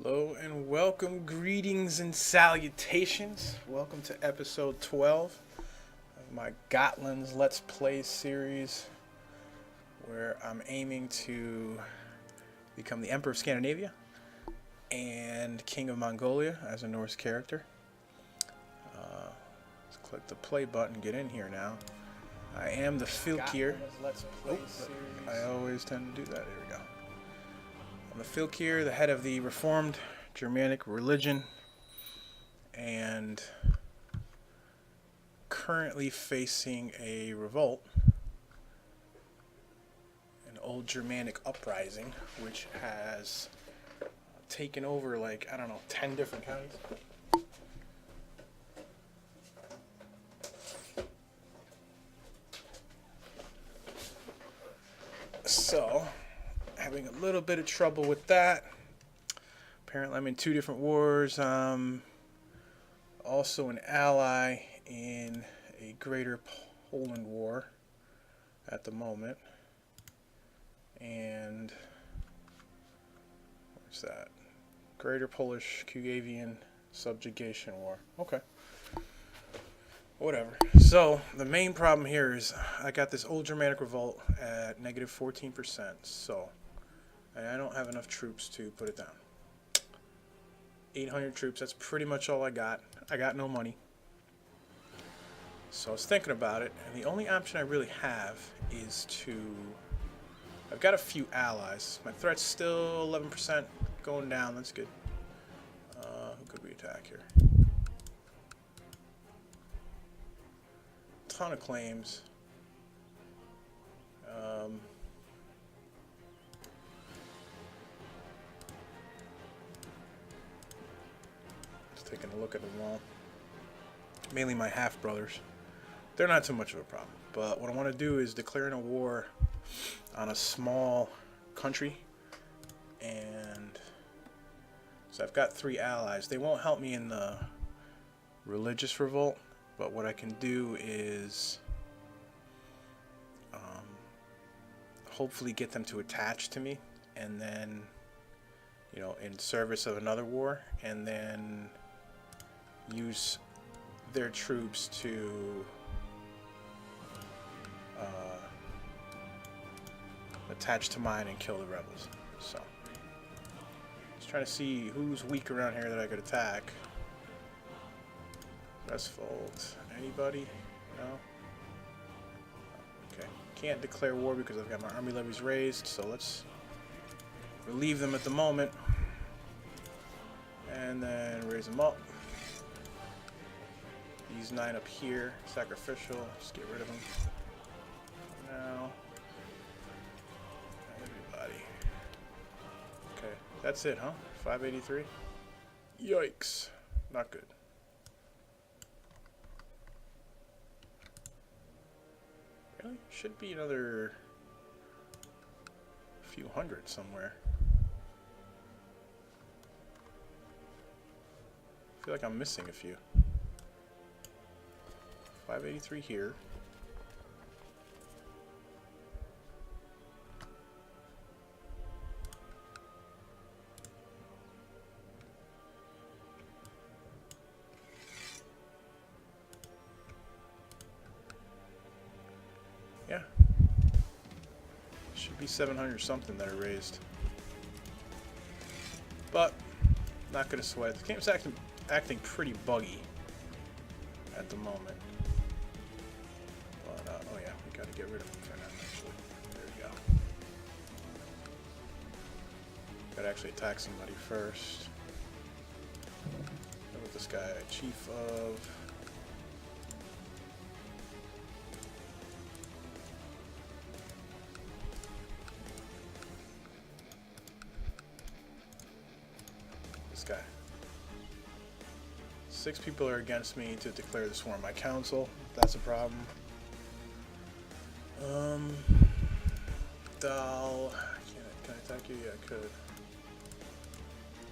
Hello and welcome, greetings and salutations. Welcome to episode 12 of my Gotland's Let's Play series, where I'm aiming to become the Emperor of Scandinavia and King of Mongolia as a Norse character. Let's click the play button, get in here now. I am the Fylkir. I always tend to do that. Here we go. I'm the Fylkir, the head of the Reformed Germanic religion, and currently facing a revolt, an old Germanic uprising, which has taken over, like, I don't know, 10 different counties. So, having a little bit of trouble with that. Apparently I'm in 2 different wars. Also an ally in a Greater Poland war at the moment. And where's that? Greater Polish Kugavian Subjugation War. Okay. Whatever. So the main problem here is I got this old Germanic revolt at negative 14%. So I don't have enough troops to put it down. 800 troops, that's pretty much all I got. I got no money. So I was thinking about it, and the only option I really have is to... I've got a few allies. My threat's still 11% going down, that's good. Who could we attack here? Ton of claims. Taking a look at the wall. Mainly my half-brothers. They're not too much of a problem. But what I want to do is declaring a war on a small country. And so I've got 3 allies. They won't help me in the religious revolt. But what I can do is hopefully get them to attach to me. And then, you know, in service of another war. And then use their troops to attach to mine and kill the rebels. So, just trying to see who's weak around here that I could attack. Westfold. Anybody? No? Okay. Can't declare war because I've got my army levies raised, so let's relieve them at the moment. And then raise them up. These 9 up here, sacrificial, just get rid of them. Now, everybody. Okay, that's it, huh? 583? Yikes. Not good. Really? Should be another few hundred somewhere. I feel like I'm missing a few. 583 here. Yeah. Should be 700 something that are raised. But, not gonna sweat. The game's acting pretty buggy at the moment. Oh yeah, we gotta get rid of them for now, actually. There we go. Gotta actually attack somebody first. Look at this guy, chief of... This guy. 6 people are against me to declare this war on my council. That's a problem. Dal, can I attack you? Yeah, I could.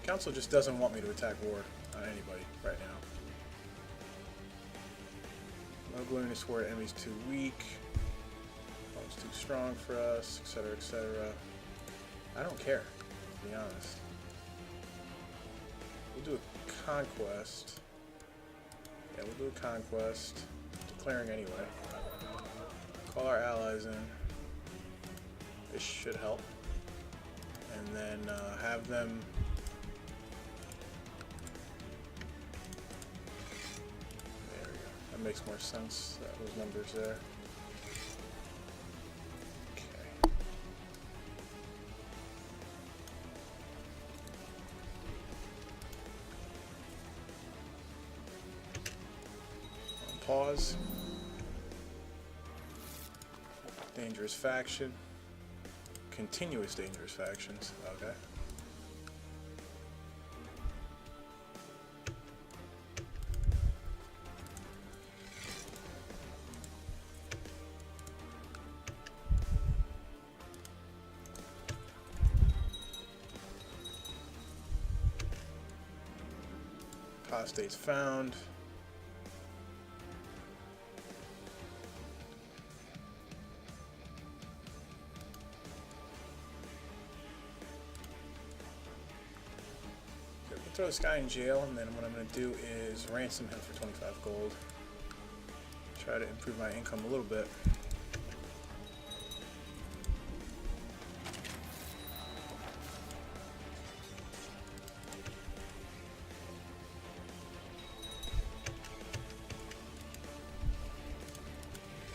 Council just doesn't want me to attack war on anybody right now. No gloomy sword, enemy's too weak. One's too strong for us, etc., etc. I don't care, to be honest. we'll do a conquest. Yeah, we'll do a conquest. Declaring anyway. Call our allies in. This should help. And then have them... There we go. That makes more sense, those numbers there. Okay. Pause. Dangerous faction. Continuous dangerous factions. Okay. Apostates found. Throw this guy in jail, and then what I'm going to do is ransom him for 25 gold. Try to improve my income a little bit.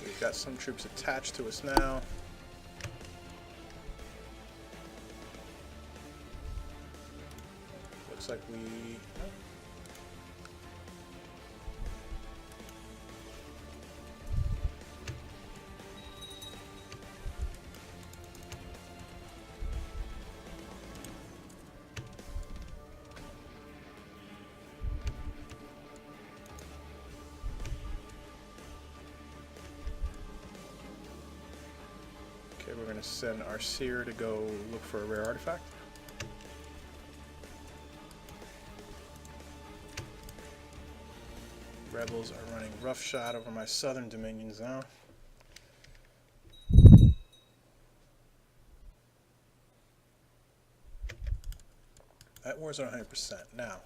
We've got some troops attached to us now. Looks like we... Okay, we're going to send our seer to go look for a rare artifact. Rebels are running roughshod over my southern dominions now. That war's at 100%. Now,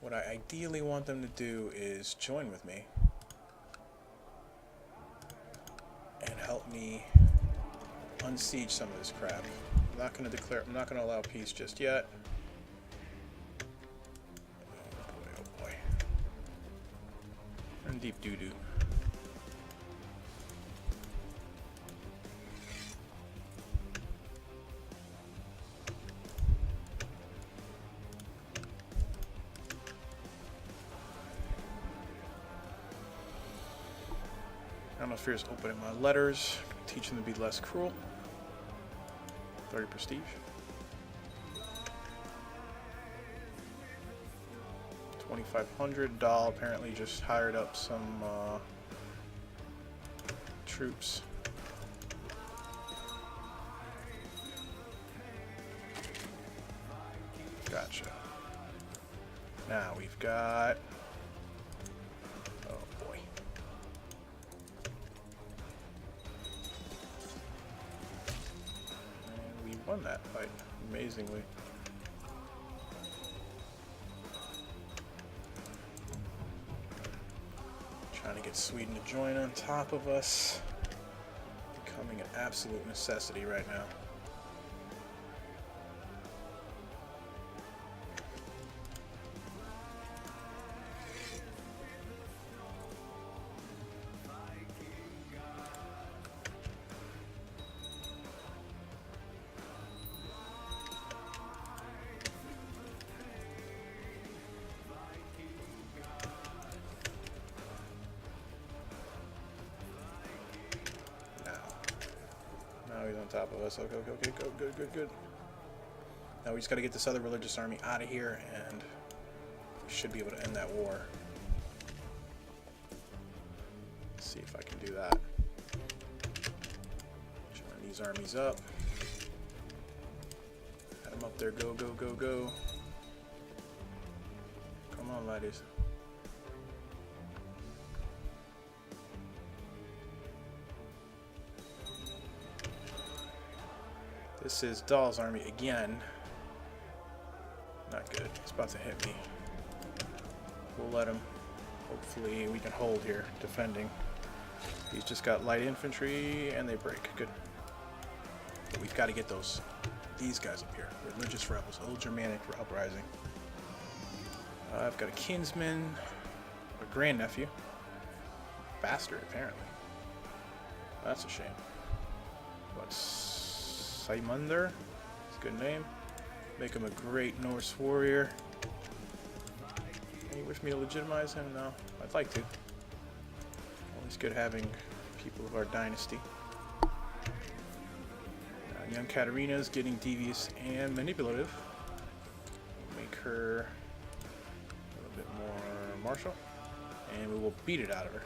what I ideally want them to do is join with me and help me unsiege some of this crap. I'm not going to allow peace just yet. Oh boy. We're in deep doo-doo. Atmosphere is opening my letters, teaching them to be less cruel. 30 prestige. 2,500. Dahl apparently just hired up some troops. Gotcha. Now we've got... Oh boy. And we won that fight, amazingly. Trying to get Sweden to join on top of us. Becoming an absolute necessity right now. Now he's on top of us. Okay, good. Now we just got to get this other religious army out of here, and we should be able to end that war. Let's see if I can do that. Join these armies up. Head them up there. Go. Come on, ladies. This is Dahl's army again. Not good. It's about to hit me. We'll let him. Hopefully we can hold here, defending. He's just got light infantry, and they break. Good. But we've got to get these guys up here. Religious rebels, Old Germanic uprising. I've got a kinsman, a grandnephew. Bastard, apparently. That's a shame. What's Saimunder? It's a good name. Make him a great Norse warrior. You wish me to legitimize him? No, I'd like to. Always good having people of our dynasty. Young Katarina's getting devious and manipulative. Make her a little bit more martial, and we will beat it out of her.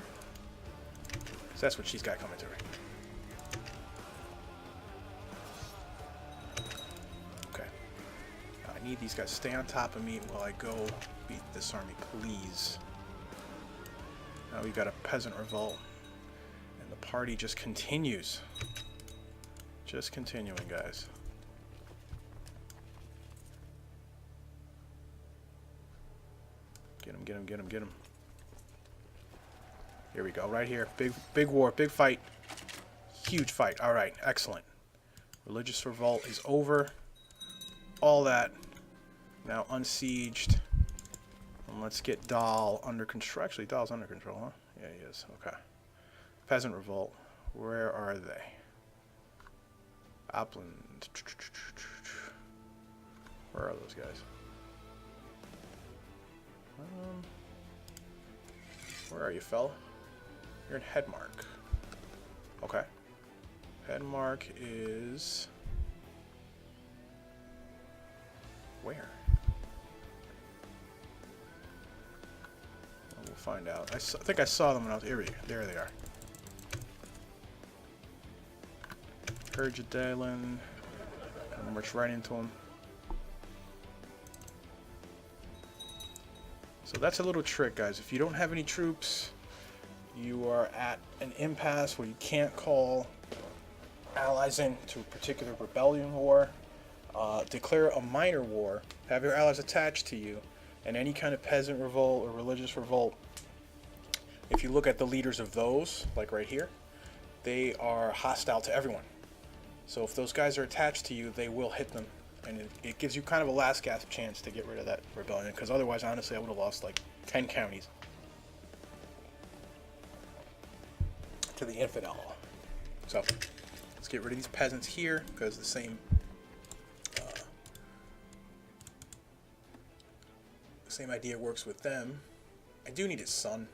So that's what she's got coming to her. Okay. I need these guys to stay on top of me while I go beat this army, please. Now we've got a peasant revolt, and the party just continues. Just continuing, guys. Get him, get him, get him, get him. Here we go, right here. Big war, big fight. Huge fight. All right, excellent. Religious revolt is over. All that. Now unsieged. And let's get Dahl under control. Actually, Dahl's under control, huh? Yeah, he is. Okay. Peasant revolt. Where are they? Upland. Where are those guys? Where are you, fella? You're in Hedmark. Okay. Hedmark is... where? Well, we'll find out. I think I saw them when I was... here. There they are. Herjedalen. And march right into them. So that's a little trick, guys. If you don't have any troops, you are at an impasse where you can't call allies into a particular rebellion war. Declare a minor war. Have your allies attached to you. And any kind of peasant revolt or religious revolt, if you look at the leaders of those, like right here, they are hostile to everyone. So if those guys are attached to you, they will hit them. And it gives you kind of a last gasp chance to get rid of that rebellion, because otherwise, honestly, I would have lost like 10 counties to the infidel. So let's get rid of these peasants here, because the same idea works with them. I do need his son.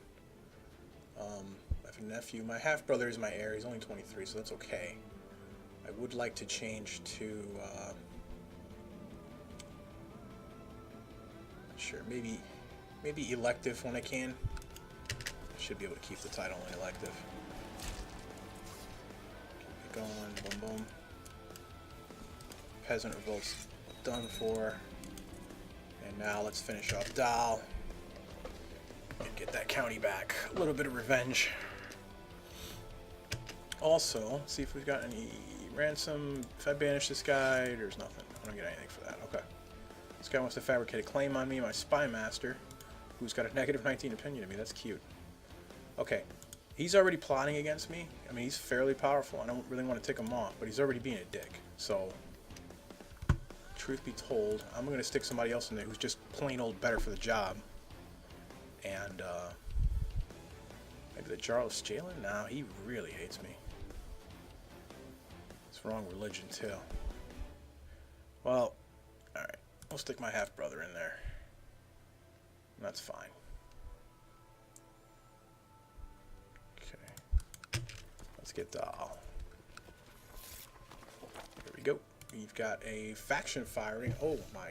I have a nephew. My half brother is my heir. He's only 23, so that's okay. I would like to change to. Sure, maybe elective when I can. Should be able to keep the title in elective. Keep it going, boom, boom. Peasant revolt's done for. And now let's finish off Dahl and get that county back. A little bit of revenge. Also, let's see if we've got any ransom. If I banish this guy, there's nothing. I don't get anything for that. Okay. This guy wants to fabricate a claim on me, my spy master, who's got a negative 19 opinion of me. That's cute. Okay. He's already plotting against me. I mean, he's fairly powerful. I don't really want to tick him off, but he's already being a dick. So, truth be told, I'm going to stick somebody else in there who's just plain old better for the job. And, maybe the Jarl of Jalen? No, he really hates me. It's wrong religion, too. Well, alright. I'll stick my half-brother in there. And that's fine. Okay. Let's get Dahl. Here we go. We've got a faction firing. Oh my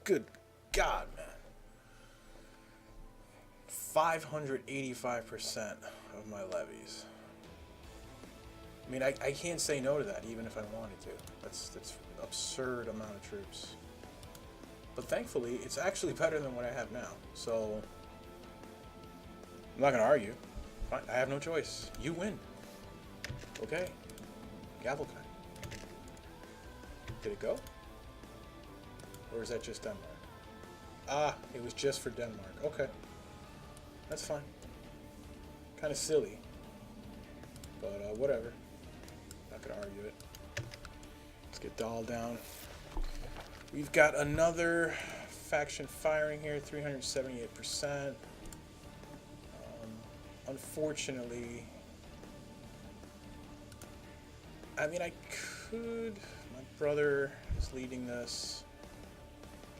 good God, man. 585% of my levies. I mean, I can't say no to that, even if I wanted to. That's an absurd amount of troops. But thankfully, it's actually better than what I have now. So, I'm not going to argue. Fine, I have no choice. You win. Okay. Gavel time. Did it go? Or is that just Denmark? Ah, it was just for Denmark. Okay. That's fine. Kind of silly. But whatever. Not going to argue it. Let's get Dahl down. We've got another faction firing here, 378%. Unfortunately, I mean, I could. My brother is leading this.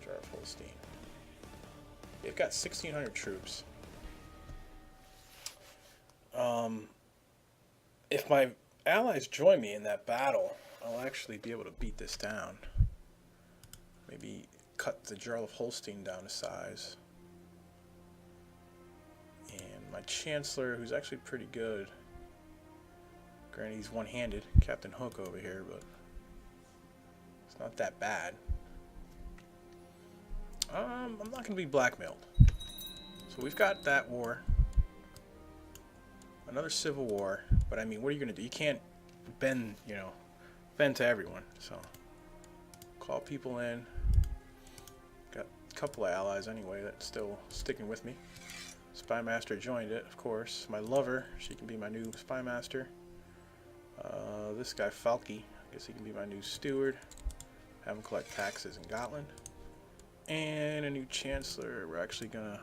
Jar of Holstein. They've got 1,600 troops. If my allies join me in that battle, I'll actually be able to beat this down. Maybe cut the Jarl of Holstein down to size. And my Chancellor, who's actually pretty good. Granted, he's one-handed, Captain Hook over here, but it's not that bad. I'm not going to be blackmailed. So we've got that war. Another civil war. But I mean, what are you going to do? You can't bend, bend to everyone. So call people in. Got a couple of allies anyway that's still sticking with me. Spy Master joined it, of course. My lover, she can be my new Spy Master. This guy, Falky, I guess he can be my new steward. Have him collect taxes in Gotland. And a new Chancellor. We're actually gonna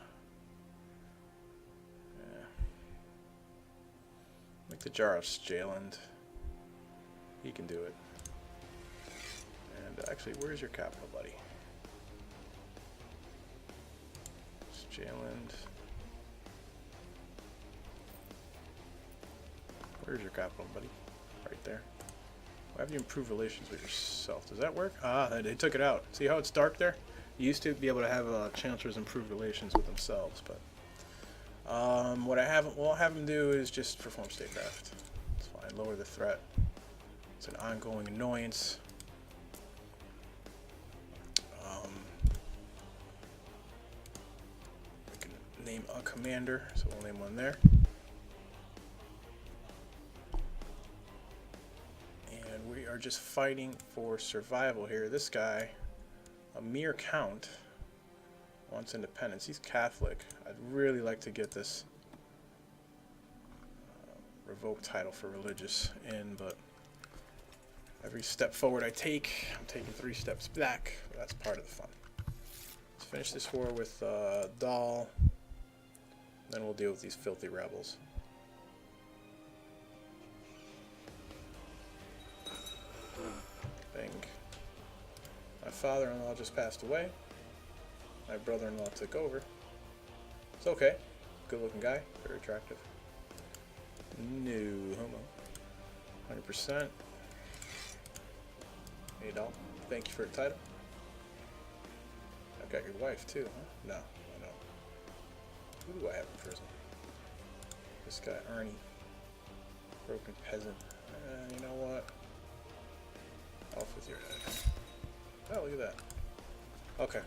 make the Jar of Jaland. He can do it. And actually, where's your capital, buddy? Jaland. Where's your capital, buddy? Right there. Why have you improved relations with yourself? Does that work? Ah, they took it out. See how it's dark there? You used to be able to have chancellors improve relations with themselves, but what I'll have them do is just perform statecraft. It's fine. Lower the threat. It's an ongoing annoyance. We can name a commander, so we'll name one there. We are just fighting for survival here. This guy, a mere count, wants independence. He's Catholic. I'd really like to get this revoked title for religious in, but every step forward I take, I'm taking 3 steps back. That's part of the fun. Let's finish this war with Dahl, then we'll deal with these filthy rebels. My father-in-law just passed away. My brother-in-law took over. It's okay. Good-looking guy. Very attractive. No homo. 100%. Hey, doll. Thank you for the title. I've got your wife, too, huh? No, I don't. Who do I have in prison? This guy, Ernie. Broken peasant. You know what? Off with your head. Oh, look at that. Okay.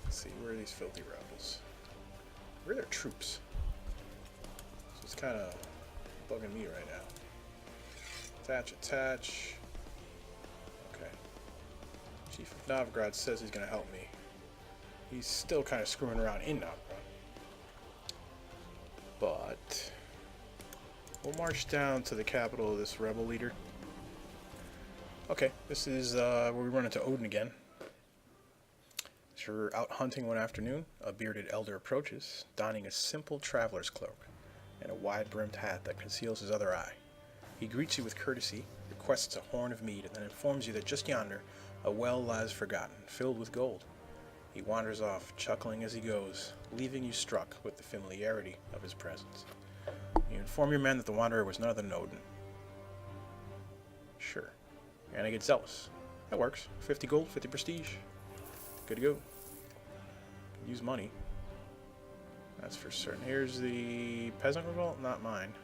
Let's see, where are these filthy rebels? Where are their troops? So it's kind of bugging me right now. Attach, attach. Okay. Chief of Novgorod says he's going to help me. He's still kind of screwing around in Novgorod. But we'll march down to the capital of this rebel leader. Okay, this is where we run into Odin again. As you're out hunting one afternoon, a bearded elder approaches, donning a simple traveler's cloak and a wide-brimmed hat that conceals his other eye. He greets you with courtesy, requests a horn of mead, and then informs you that just yonder, a well lies forgotten, filled with gold. He wanders off, chuckling as he goes, leaving you struck with the familiarity of his presence. You inform your men that the wanderer was none other than Odin. Sure. And I get zealous. That works. 50 gold, 50 prestige. Good to go. Use money. That's for certain. Here's the peasant revolt, not mine.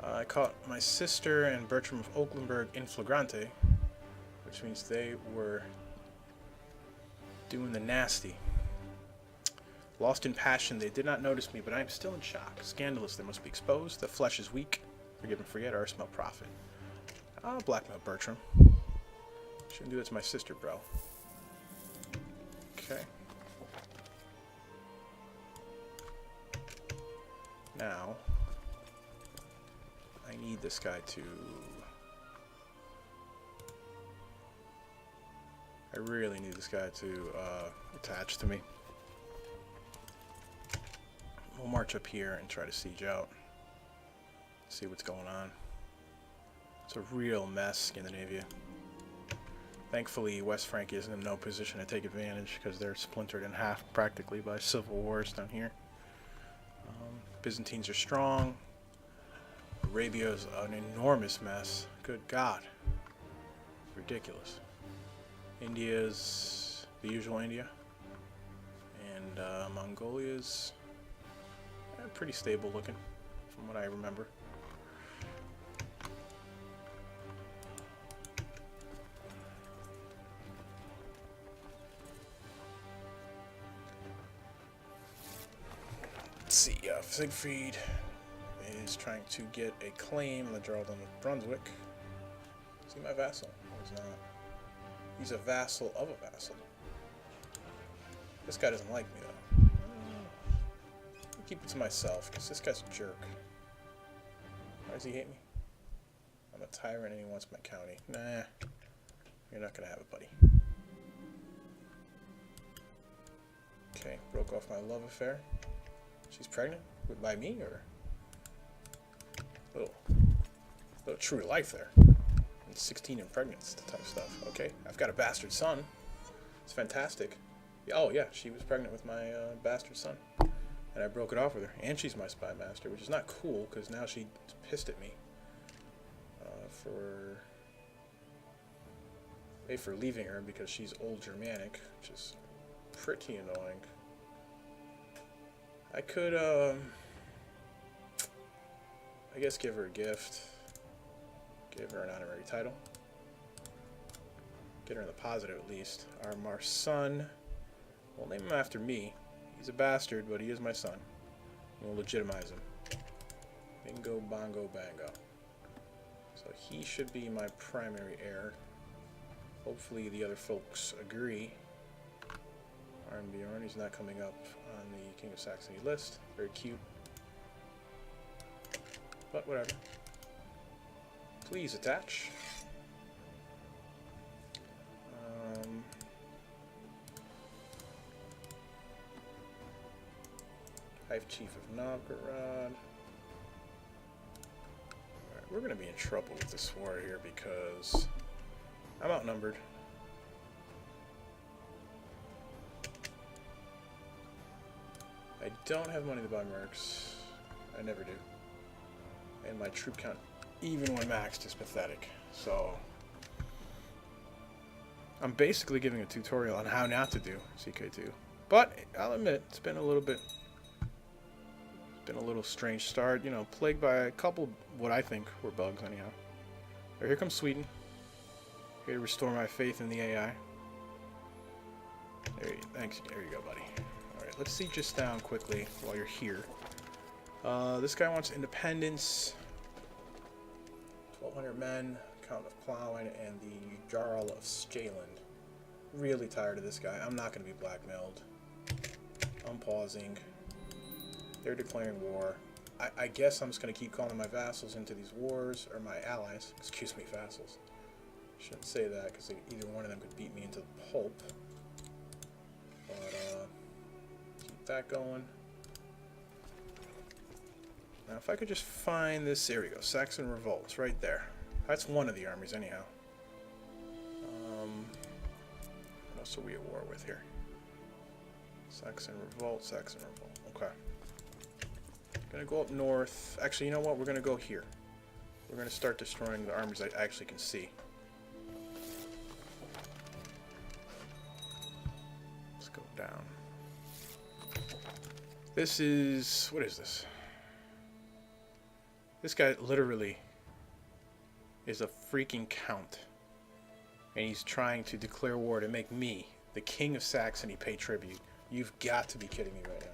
I caught my sister and Bertram of Oaklandburg in flagrante, which means they were doing the nasty. Lost in passion, they did not notice me, but I am still in shock. Scandalous, they must be exposed. The flesh is weak. Forgive and forget, or smell profit. I'll blackmail Bertram. Shouldn't do that to my sister, bro. Okay. Now, I need this guy to... I really need this guy to attach to me. We'll march up here and try to siege out. See what's going on. It's a real mess, Scandinavia. Thankfully, West Francia isn't in no position to take advantage because they're splintered in half practically by civil wars down here. Byzantines are strong. Arabia's an enormous mess. Good God. Ridiculous. India's the usual India. And Mongolia's pretty stable looking from what I remember. Let's see, Siegfried is trying to get a claim on the Jarldom of Brunswick. Is he my vassal? No, he's not. He's a vassal of a vassal. This guy doesn't like me, though. I'll keep it to myself, because this guy's a jerk. Why does he hate me? I'm a tyrant and he wants my county. Nah, you're not going to have it, buddy. Okay, broke off my love affair. She's pregnant? By me, or? Little true life there. And 16 and pregnant type stuff. Okay, I've got a bastard son. It's fantastic. Oh yeah, she was pregnant with my bastard son. And I broke it off with her. And she's my spy master, which is not cool, because now she's pissed at me. For leaving her because she's old Germanic, which is pretty annoying. I could, I guess give her a gift. Give her an honorary title. Get her in the positive at least. Our son, we'll name him after me. He's a bastard, but he is my son. We'll legitimize him. Bingo, bongo, bango. So he should be my primary heir. Hopefully the other folks agree. Arnbjorn, he's not coming up on the King of Saxony list. Very cute. But whatever. Please attach. Hive Chief of Novgorod. Alright, we're going to be in trouble with this war here because I'm outnumbered. I don't have money to buy mercs. I never do. And my troop count, even when maxed, is pathetic. So I'm basically giving a tutorial on how not to do CK2. But I'll admit, it's been a little strange start. You know, plagued by a couple what I think were bugs anyhow. Right, here comes Sweden. Here to restore my faith in the AI. Thanks. There you go, buddy. Alright, let's siege this down quickly while you're here. This guy wants independence. 1,200 men, Count of Plowing, and the Jarl of Skaland. Really tired of this guy. I'm not going to be blackmailed. I'm pausing. They're declaring war. I guess I'm just going to keep calling my vassals into these wars, or my allies. Excuse me, vassals. Shouldn't say that, because either one of them could beat me into the pulp. But, keep that going. Now, if I could just find this, there we go, Saxon Revolt, it's right there. That's one of the armies, anyhow. What else are we at war with here? Saxon Revolt, okay. Gonna go up north. Actually, you know what? We're gonna go here. We're gonna start destroying the armies I actually can see. Let's go down. This is, what is this? This guy literally is a freaking count. And he's trying to declare war to make me, the King of Saxony, pay tribute. You've got to be kidding me right now.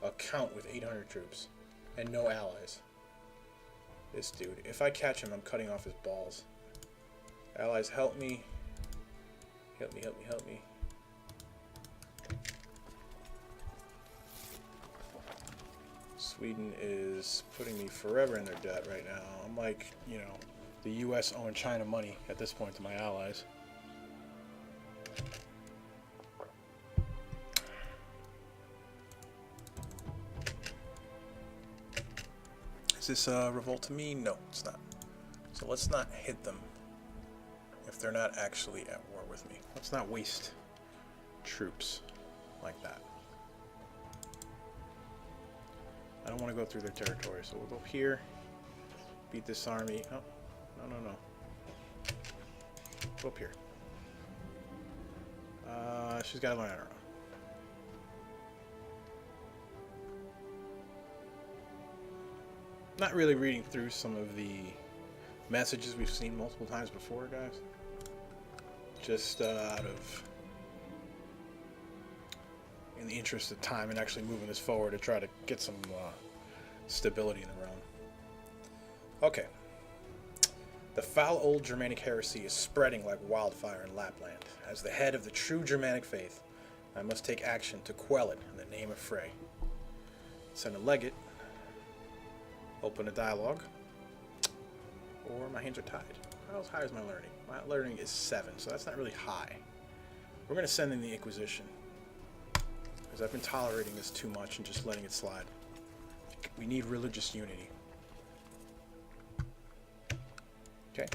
A count with 800 troops and no allies. This dude, if I catch him, I'm cutting off his balls. Allies, help me. Help me, help me, help me. Sweden is putting me forever in their debt right now. I'm like, you know, the U.S. owing China money at this point to my allies. Is this a revolt to me? No, it's not. So let's not hit them if they're not actually at war with me. Let's not waste troops like that. I don't want to go through their territory, so we'll go here, beat this army. Oh, no. Go up here. She's got to learn on her own. Not really reading through some of the messages we've seen multiple times before, guys. Just out of, in the interest of time and actually moving this forward to try to get some stability in the realm. Okay. The foul old Germanic heresy is spreading like wildfire in Lapland. As the head of the true Germanic faith, I must take action to quell it in the name of Frey. Send a legate. Open a dialogue. Or my hands are tied. How high is my learning? My learning is 7, so that's not really high. We're going to send in the Inquisition. Because I've been tolerating this too much and just letting it slide. We need religious unity. Okay.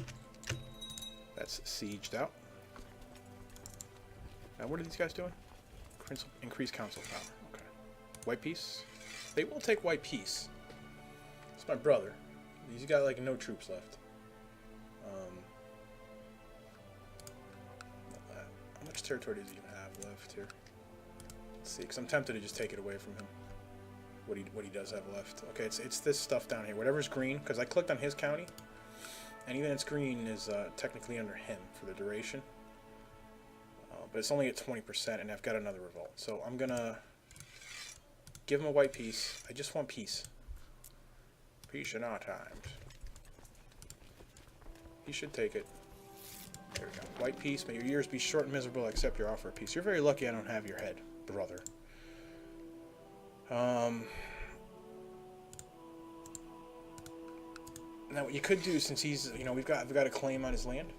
That's sieged out. Now what are these guys doing? Increase council power. Okay. White peace. They will take white peace. It's my brother. He's got like no troops left. How much territory does he even have left here? Let's see, because I'm tempted to just take it away from him. What he does have left. Okay, it's this stuff down here. Whatever's green, because I clicked on his county. Anything that's green is technically under him for the duration. But it's only at 20%, and I've got another revolt. So I'm going to give him a white peace. I just want peace. Peace in our times. He should take it. There we go. White peace. May your years be short and miserable. I accept your offer of peace. You're very lucky I don't have your head, brother. Now what you could do, since he's, you know, we've got a claim on his land,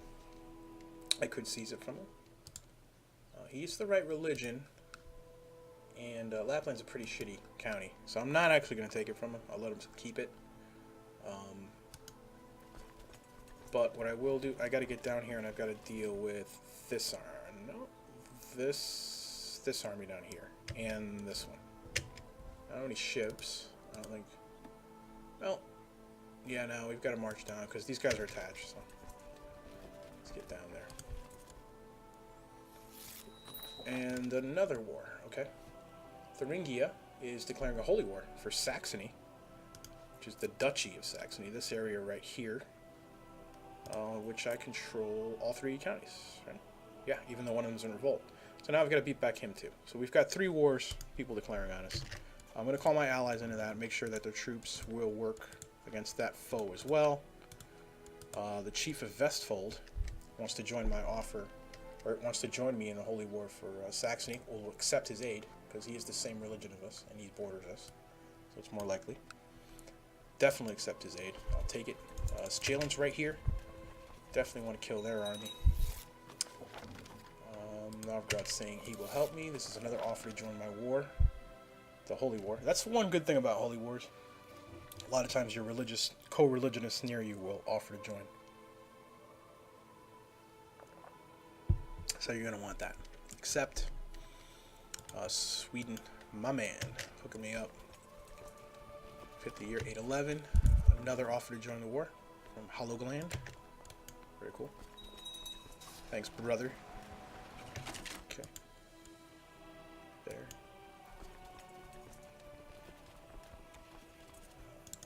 I could seize it from him. He's the right religion, and Lapland's a pretty shitty county, so I'm not actually going to take it from him. I'll let him keep it. But what I will do, I got to get down here, and I've got to deal with this army. No, this army down here, and this one. I don't have any ships. I don't think. Well, yeah, no, we've got to march down because these guys are attached. So let's get down there. And another war, okay. Thuringia is declaring a holy war for Saxony, which is the Duchy of Saxony, this area right here, which I control all 3 counties, right? Yeah, even though one of them's in revolt. So now I've got to beat back him too. So we've got 3 wars, people declaring on us. I'm going to call my allies into that, make sure that their troops will work against that foe as well. The Chief of Vestfold wants to join my offer, or wants to join me in the holy war for Saxony. Will accept his aid, because he is the same religion of us, and he borders us, so it's more likely. Definitely accept his aid. I'll take it. Jalen's right here. Definitely want to kill their army. Novgorod's saying he will help me. This is another offer to join my war, the holy war. That's one good thing about holy wars. A lot of times your co-religionists near you will offer to join. So you're going to want that. Accept. Sweden, my man, hooking me up. 50 year 811. Another offer to join the war from Hålogaland. Very cool. Thanks, brother. Okay. There.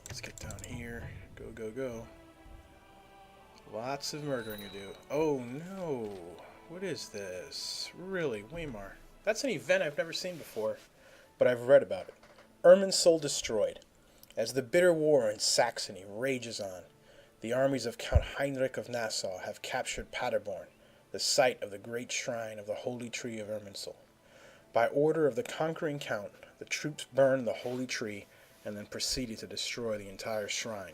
Let's get down here. Go, go, go. Lots of murdering to do. Oh no. What is this? Really, Weimar. That's an event I've never seen before, but I've read about it. Irminsul destroyed. As the bitter war in Saxony rages on, the armies of Count Heinrich of Nassau have captured Paderborn, the site of the great shrine of the Holy Tree of Irminsul. By order of the conquering count, the troops burned the Holy Tree and then proceeded to destroy the entire shrine.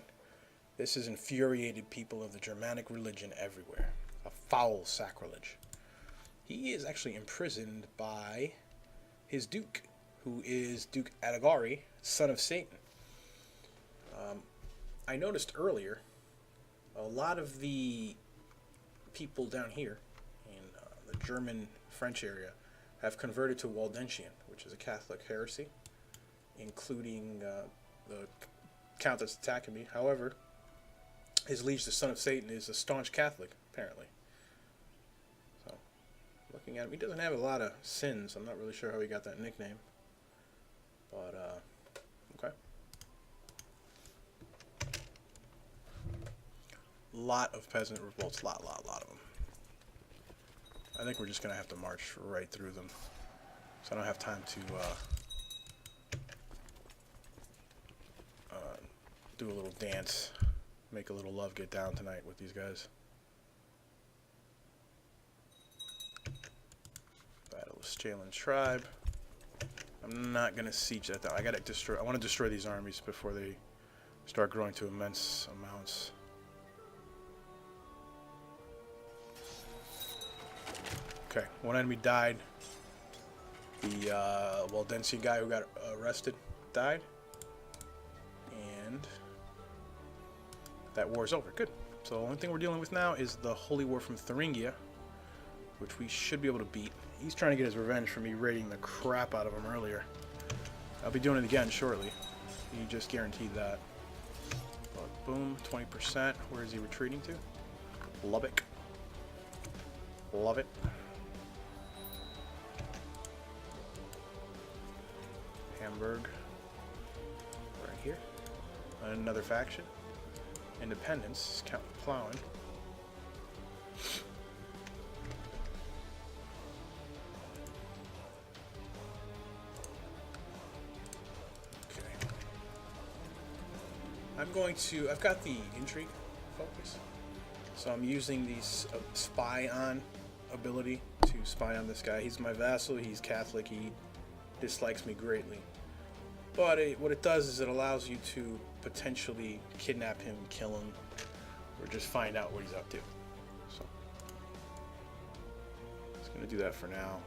This has infuriated people of the Germanic religion everywhere. A foul sacrilege. He is actually imprisoned by his duke, who is Duke Adagari, son of Satan. I noticed earlier, a lot of the people down here in the German-French area have converted to Waldensian, which is a Catholic heresy, including the count that's attacking me. However, his liege, the son of Satan, is a staunch Catholic, apparently. So, looking at him, he doesn't have a lot of sins. I'm not really sure how he got that nickname. But, okay. Lot of peasant revolts, lot of them. I think we're just going to have to march right through them. So I don't have time to do a little dance, make a little love get down tonight with these guys. Battle of Stalin tribe. I'm not going to siege that down. I want to destroy these armies before they start growing to immense amounts. Okay, one enemy died. The Waldensian guy who got arrested died. And that war's over. Good. So the only thing we're dealing with now is the Holy War from Thuringia, which we should be able to beat. He's trying to get his revenge for me raiding the crap out of him earlier. I'll be doing it again shortly. He just guaranteed that. But boom, 20%. Where is he retreating to? Lubbock. Love it. Hamburg. Right here. Another faction. Independence. Count Plowing. I've got the intrigue focus, so I'm using the spy on ability to spy on this guy. He's my vassal, he's Catholic, he dislikes me greatly. But what it does is it allows you to potentially kidnap him, kill him, or just find out what he's up to. So, just going to do that for now.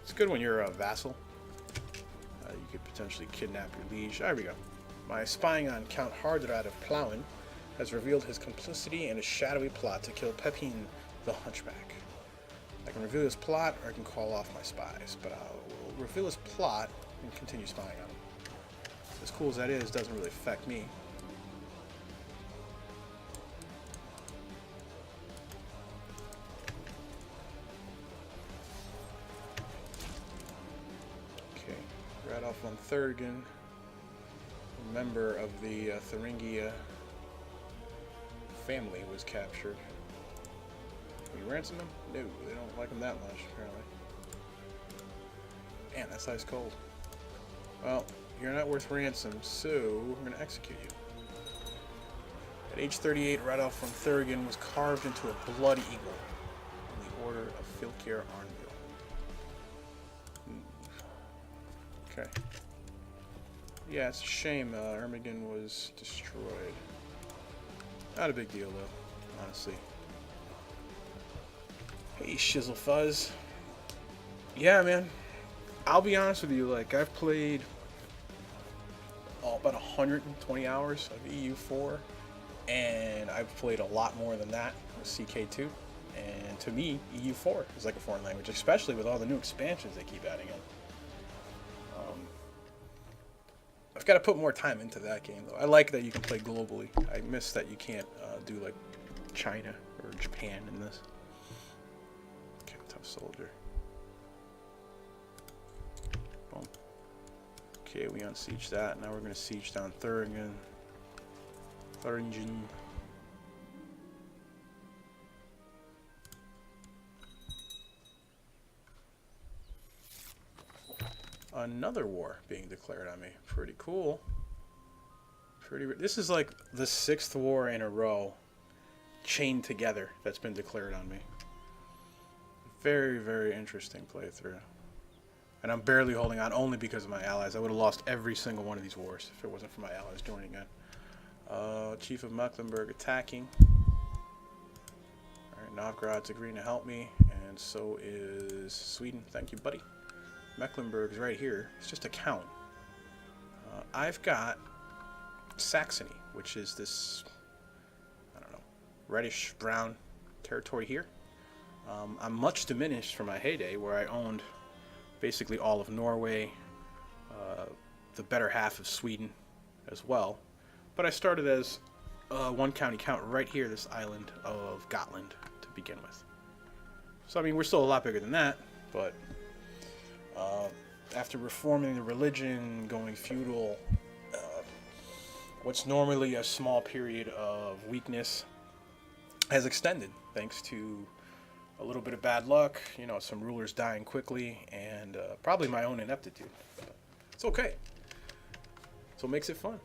It's good when you're a vassal. You could potentially kidnap your liege. There we go. My spying on Count Hardrad of Plauen has revealed his complicity in a shadowy plot to kill Pepin the Hunchback. I can reveal his plot, or I can call off my spies, but I will reveal his plot and continue spying on him. As cool as that is, doesn't really affect me. Okay, Radolf von Thurgen, a member of the Thuringia family, was captured. We ransom him? No, they don't like him that much, apparently. Man, that's ice cold. Well, you're not worth ransom, so we're going to execute you. At age 38, Radolf von Thurgen was carved into a blood eagle in the order of Filkir Arnville. Okay. Yeah, it's a shame Ermingen was destroyed. Not a big deal, though, honestly. Hey, Shizzle Fuzz. Yeah, man. I'll be honest with you, like, I've played about 120 hours of EU4, and I've played a lot more than that with CK2. And to me, EU4 is like a foreign language, especially with all the new expansions they keep adding in. I've got to put more time into that game, though. I like that you can play globally. I miss that you can't do like China or Japan in this. Okay, tough soldier. Boom. Okay, we unsiege that. Now we're going to siege down Thuringen. Thuringen. Another war being declared on me. Pretty cool. This is like the 6th war in a row chained together that's been declared on me. Very, very interesting playthrough. And I'm barely holding on only because of my allies. I would have lost every single one of these wars if it wasn't for my allies joining in. Chief of Mecklenburg attacking. Alright, Novgorod's agreeing to help me, and so is Sweden. Thank you, buddy. Mecklenburg's right here. It's just a count. I've got Saxony, which is this, I don't know, reddish-brown territory here. I'm much diminished from my heyday, where I owned basically all of Norway, the better half of Sweden as well. But I started as one county count right here, this island of Gotland, to begin with. So, I mean, we're still a lot bigger than that, but after reforming the religion, going feudal, what's normally a small period of weakness has extended, thanks to a little bit of bad luck, you know, some rulers dying quickly, and probably my own ineptitude. But it's okay. So it makes it fun.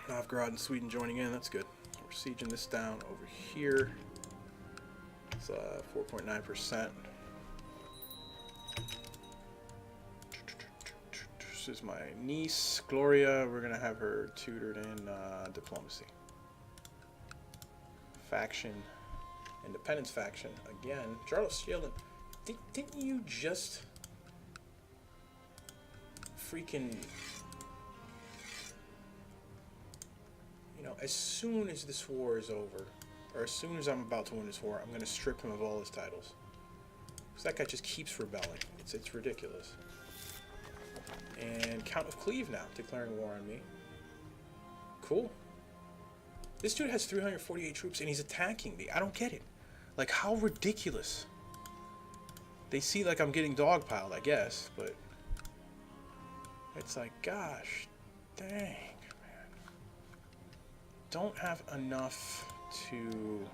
Novgorod and Sweden joining in, that's good. We're sieging this down over here. It's 4.9%. This is my niece, Gloria. We're going to have her tutored in diplomacy. Faction, independence faction. Again, Charles Sheldon, didn't you just freaking... You know, as soon as this war is over, or as soon as I'm about to win this war, I'm going to strip him of all his titles. Because that guy just keeps rebelling. It's ridiculous. And Count of Cleve now, declaring war on me. Cool. This dude has 348 troops and he's attacking me. I don't get it. Like, how ridiculous. They see like I'm getting dogpiled, I guess, but it's like, gosh, dang, man. Don't have enough to...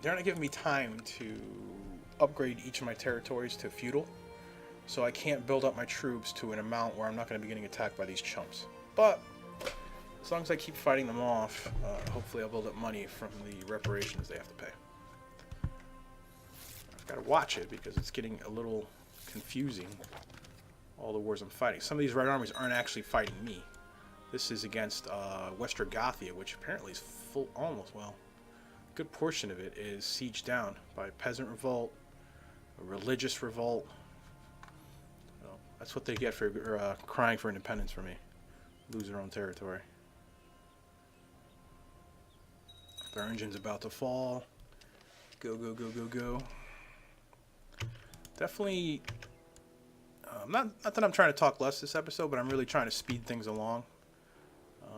They're not giving me time to upgrade each of my territories to feudal. So I can't build up my troops to an amount where I'm not going to be getting attacked by these chumps. But as long as I keep fighting them off, hopefully I'll build up money from the reparations they have to pay. I've got to watch it because it's getting a little confusing, all the wars I'm fighting. Some of these Red Armies aren't actually fighting me. This is against Westergothia, which apparently is full, almost, well, a good portion of it is sieged down by peasant revolt, a religious revolt. That's what they get for crying for independence for me. Lose their own territory. Their engine's about to fall. Go, go, go, go, go. Definitely, not that I'm trying to talk less this episode, but I'm really trying to speed things along.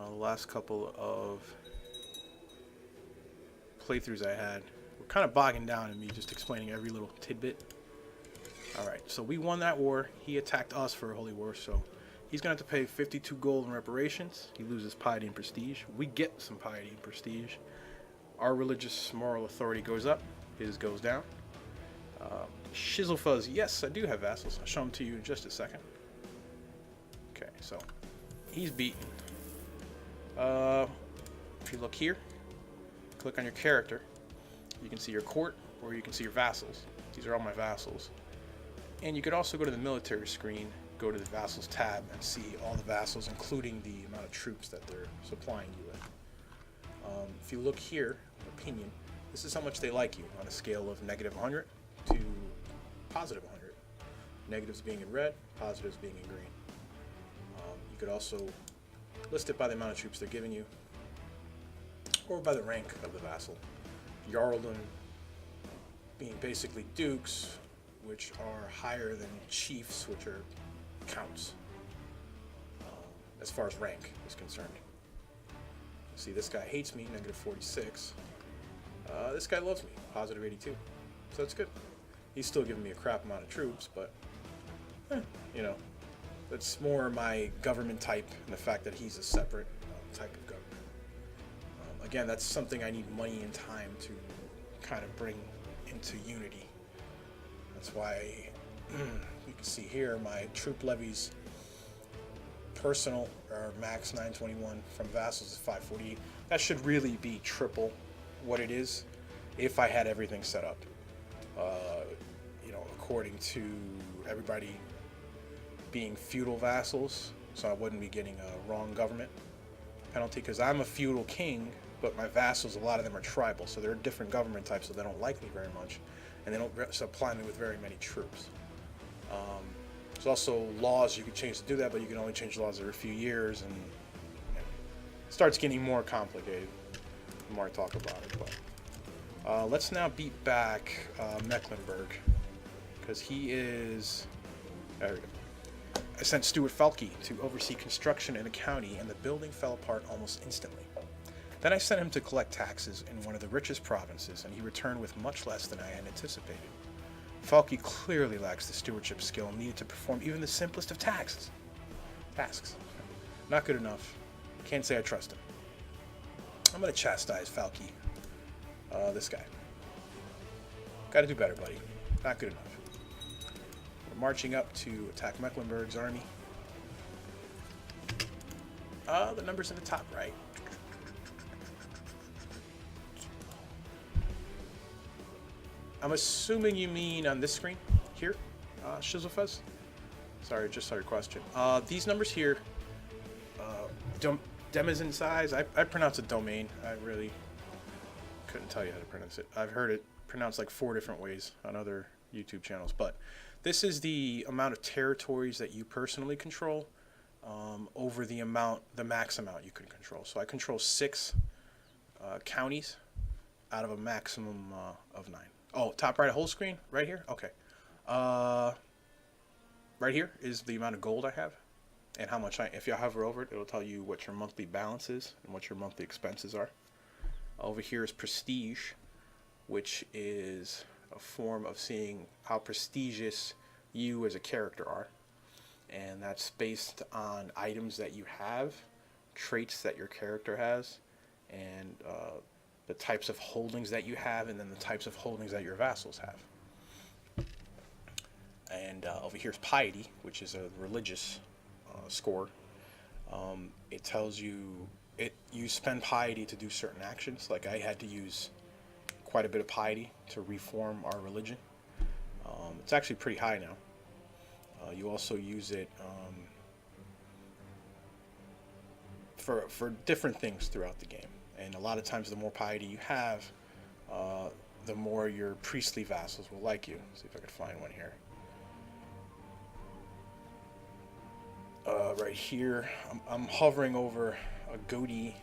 The last couple of playthroughs I had were kind of bogging down in me just explaining every little tidbit. Alright, so we won that war. He attacked us for a holy war, so he's going to have to pay 52 gold in reparations. He loses piety and prestige. We get some piety and prestige. Our religious moral authority goes up. His goes down. Shizzlefuzz, yes, I do have vassals. I'll show them to you in just a second. Okay, so he's beaten. If you look here, click on your character, you can see your court, or you can see your vassals. These are all my vassals. And you could also go to the military screen, go to the vassals tab, and see all the vassals, including the amount of troops that they're supplying you with. If you look here, opinion, this is how much they like you on a scale of negative 100 to positive 100. Negatives being in red, positives being in green. You could also list it by the amount of troops they're giving you, or by the rank of the vassal. Jarldom being basically dukes, which are higher than chiefs, which are counts, as far as rank is concerned. See, this guy hates me, negative 46. This guy loves me, positive 82. So that's good. He's still giving me a crap amount of troops, but, you know, that's more my government type and the fact that he's a separate type of government. Again, that's something I need money and time to kind of bring into unity. That's why you can see here my troop levies personal or max 921 from vassals is 548. That should really be triple what it is if I had everything set up. You know, according to everybody being feudal vassals, so I wouldn't be getting a wrong government penalty, because I'm a feudal king, but my vassals, a lot of them are tribal, so they're different government types, so they don't like me very much, and they don't supply me with very many troops. There's also laws you can change to do that, but you can only change laws every few years, and it starts getting more complicated the more I talk about it. But let's now beat back Mecklenburg, because he is... There we go. I sent Stuart Falke to oversee construction in a county, and the building fell apart almost instantly. Then I sent him to collect taxes in one of the richest provinces, and he returned with much less than I had anticipated. Falke clearly lacks the stewardship skill needed to perform even the simplest of tasks. Not good enough. Can't say I trust him. I'm going to chastise Falke. This guy. Got to do better, buddy. Not good enough. We're marching up to attack Mecklenburg's army. The number's in the top right. I'm assuming you mean on this screen here, Shizzlefuzz? Sorry, just saw your question. These numbers here, Denizen size, I pronounce it domain. I really couldn't tell you how to pronounce it. I've heard it pronounced like 4 different ways on other YouTube channels, but this is the amount of territories that you personally control over the max amount you can control. So I control 6 counties out of a maximum of 9. Oh, top right, whole screen, right here? Okay. Right here is the amount of gold I have and how much if you hover over it, it'll tell you what your monthly balance is and what your monthly expenses are. Over here is prestige, which is a form of seeing how prestigious you as a character are. And that's based on items that you have, traits that your character has, and the types of holdings that you have, and then the types of holdings that your vassals have. And over here is piety, which is a religious score. It tells you you spend piety to do certain actions. Like I had to use quite a bit of piety to reform our religion. It's actually pretty high now. You also use it for different things throughout the game. And a lot of times the more piety you have, the more your priestly vassals will like you. Let's see if I can find one here. Right here, I'm hovering over a Godi,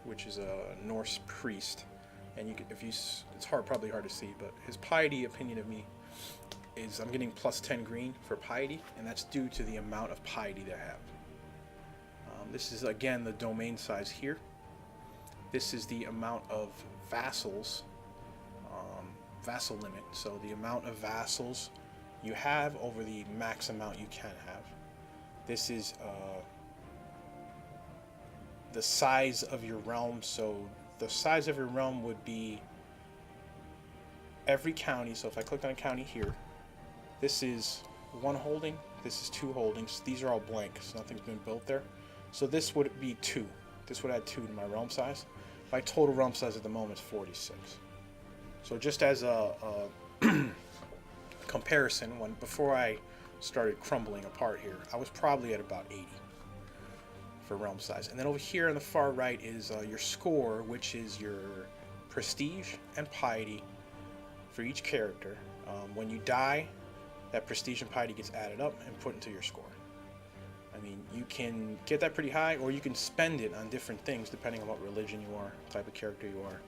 which is a Norse priest. And it's probably hard to see, but his piety opinion of me is I'm getting plus 10 green for piety, and that's due to the amount of piety that I have. This is again the domain size here. This is the amount of vassals, vassal limit. So the amount of vassals you have over the max amount you can have. This is the size of your realm. So the size of your realm would be every county. So if I click on a county here, this is 1 holding, this is 2 holdings. These are all blank, so nothing's been built there. So this would be 2. This would add 2 to my realm size. My total realm size at the moment is 46. So just as a comparison, before I started crumbling apart here, I was probably at about 80 for realm size. And then over here on the far right is your score, which is your prestige and piety for each character. When you die, that prestige and piety gets added up and put into your score. I mean, you can get that pretty high, or you can spend it on different things depending on what religion you are, type of character you are.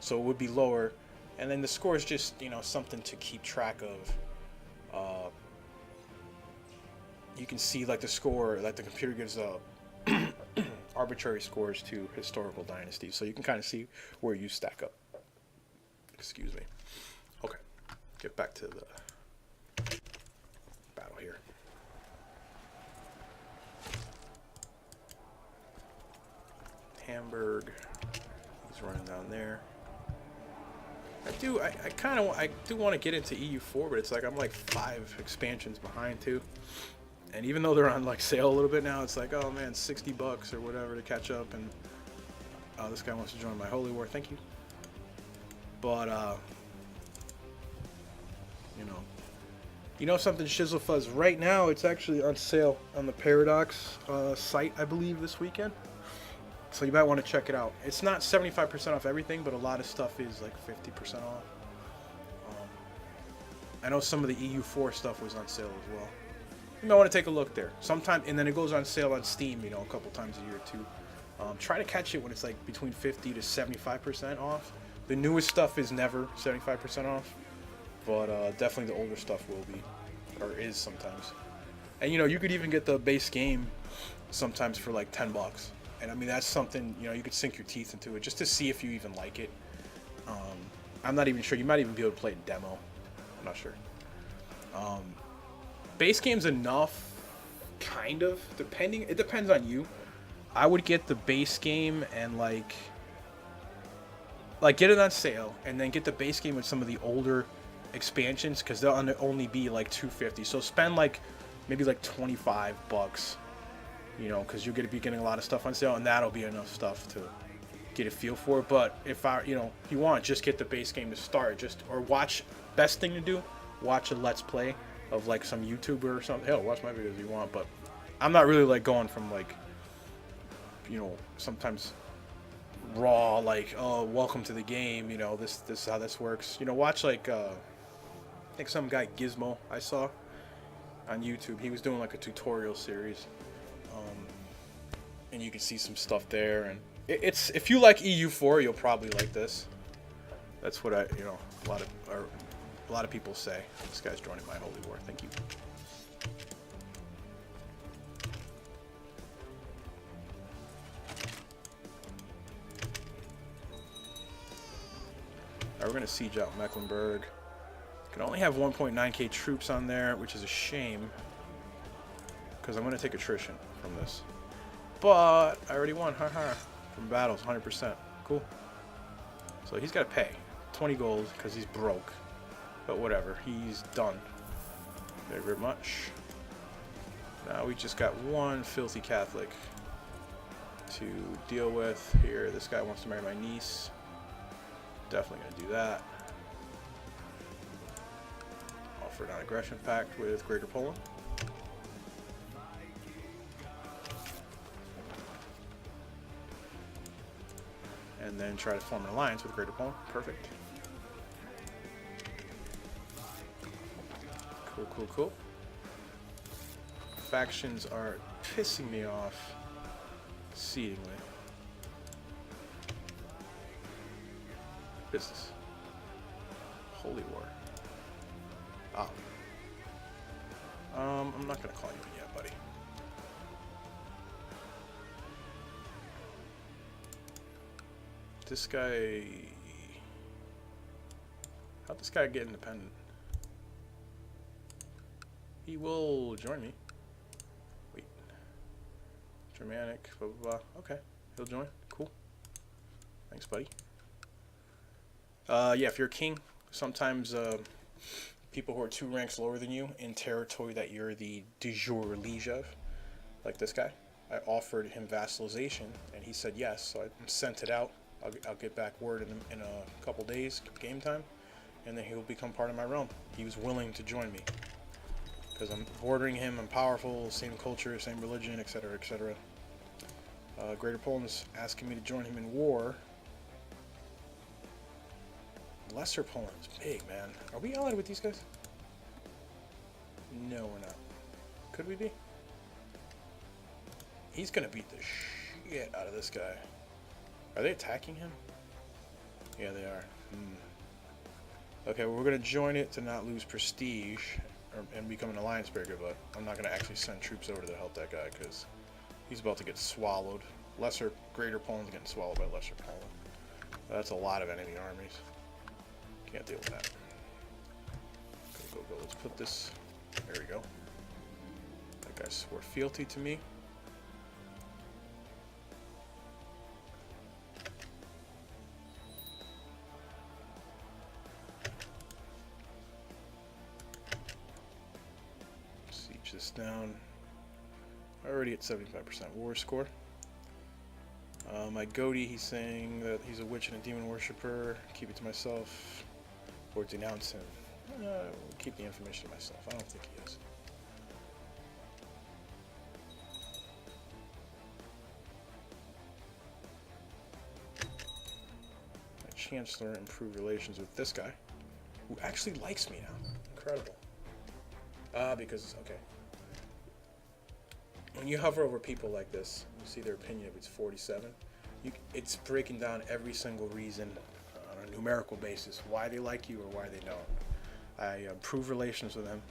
So it would be lower, and then the score is just, something to keep track of. You can see like the score, like the computer gives arbitrary scores to historical dynasties, so you can kind of see where you stack up. Excuse me. Okay, get back to the battle here. Hamburg, he's running down there. I do want to get into EU4, but it's like I'm like 5 expansions behind too, And even though they're on like sale a little bit now, it's like, oh man, 60 bucks or whatever to catch up. And oh, this guy wants to join my holy war. Thank you. But you know something, Shizzle Fuzz. Right now, it's actually on sale on the Paradox site, I believe, this weekend. So you might want to check it out. It's not 75% off everything, but a lot of stuff is like 50% off. I know some of the EU4 stuff was on sale as well. You might want to take a look there. Sometime, and then it goes on sale on Steam, you know, a couple times a year too. Try to catch it when it's like between 50 to 75% off. The newest stuff is never 75% off, but definitely the older stuff will be, or is sometimes. And you know, you could even get the base game sometimes for like 10 bucks. And I mean, that's something, you know, you could sink your teeth into it just to see if you even like it. I'm not even sure. You might even be able to play a demo. I'm not sure. Base game's enough, kind of, depending. It depends on you. I would get the base game and like get it on sale, and then get the base game with some of the older expansions, because they'll only be like $250. So spend like maybe like 25 bucks, you know, because you're gonna be getting a lot of stuff on sale, and that'll be enough stuff to get a feel for it. But if you want, just get the base game to start, or watch. Best thing to do, watch a let's play of like some YouTuber or something. Hell, watch my videos if you want, but I'm not really like going from like, you know, sometimes raw, like, oh, welcome to the game, you know, this is how this works. You know, watch like I think some guy Gizmo I saw on YouTube. He was doing like a tutorial series, and you can see some stuff there. And it's, if you like EU4, you'll probably like this. That's what a lot of people say. This guy's joining my holy war. Thank you. We're going to siege out Mecklenburg. Can only have 1.9k troops on there, which is a shame, because I'm going to take attrition from this. But I already won, haha, from battles, 100%. Cool. So he's got to pay 20 gold because he's broke. But whatever, he's done. Thank you very much. Now we just got one filthy Catholic to deal with here. This guy wants to marry my niece. Definitely gonna do that. Offer non-aggression pact with Greater Poland. And then try to form an alliance with Greater Poland. Perfect. Cool, cool, cool. Factions are pissing me off exceedingly. Business. Holy war. Ah. I'm not gonna call you in yet, buddy. This guy... How'd this guy get independent? He will join me. Wait. Germanic, blah, blah, blah. Okay. He'll join. Cool. Thanks, buddy. Yeah, if you're a king, sometimes people who are 2 ranks lower than you in territory that you're the de jure liege of, like this guy, I offered him vassalization, and he said yes, so I sent it out. I'll get back word in a couple days, game time, and then he will become part of my realm. He was willing to join me, because I'm bordering him, I'm powerful, same culture, same religion, etc., etc. Greater Poland's asking me to join him in war. Lesser Poland's big, man. Are we allied with these guys? No, we're not. Could we be? He's gonna beat the shit out of this guy. Are they attacking him? Yeah, they are. Okay, well, we're gonna join it to not lose prestige and become an alliance breaker, but I'm not gonna actually send troops over to help that guy because he's about to get swallowed. Greater Poland's getting swallowed by Lesser Poland. That's a lot of enemy armies. Can't deal with that. Go, go, go. Let's put this. There we go. That guy swore fealty to me. Siege this down. Already at 75% war score. My goatee, he's saying that he's a witch and a demon worshiper. Keep it to myself. Or denounce him. Keep the information to myself. I don't think he is. My Chancellor improved relations with this guy, who actually likes me now. Incredible. Because, okay. When you hover over people like this, you see their opinion if it's 47. It's breaking down every single reason on a numerical basis why they like you or why they don't. I improve relations with them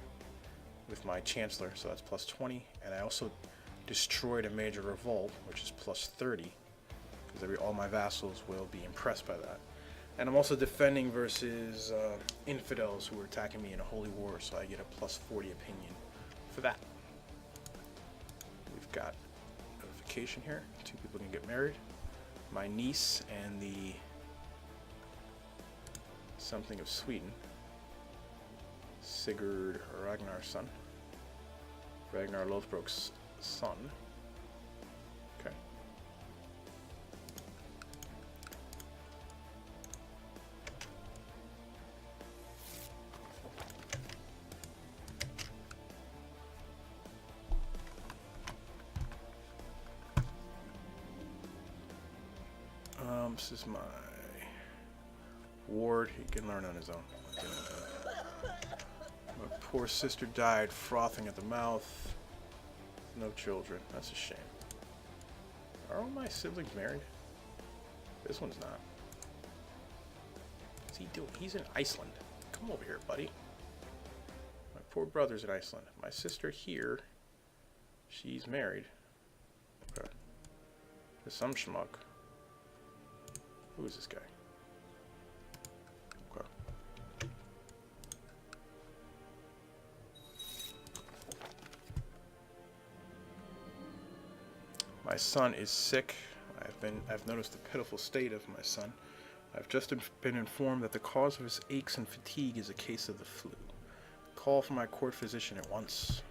with my Chancellor, so that's plus 20, and I also destroyed a major revolt, which is plus 30, because all my vassals will be impressed by that. And I'm also defending versus infidels who are attacking me in a holy war, so I get a plus 40 opinion for that. We've got notification here. 2 people can get married. My niece and the something of Sweden. Sigurd Ragnar's son. Ragnar Lothbrok's son. Okay. This is my ward. He can learn on his own. My poor sister died frothing at the mouth. No children. That's a shame. Are all my siblings married? This one's not. What's he doing? He's in Iceland. Come over here, buddy. My poor brother's in Iceland. My sister here, she's married. Okay. There's some schmuck. Who is this guy? Okay. My son is sick. I've noticed the pitiful state of my son. I've just been informed that the cause of his aches and fatigue is a case of the flu. Call for my court physician at once.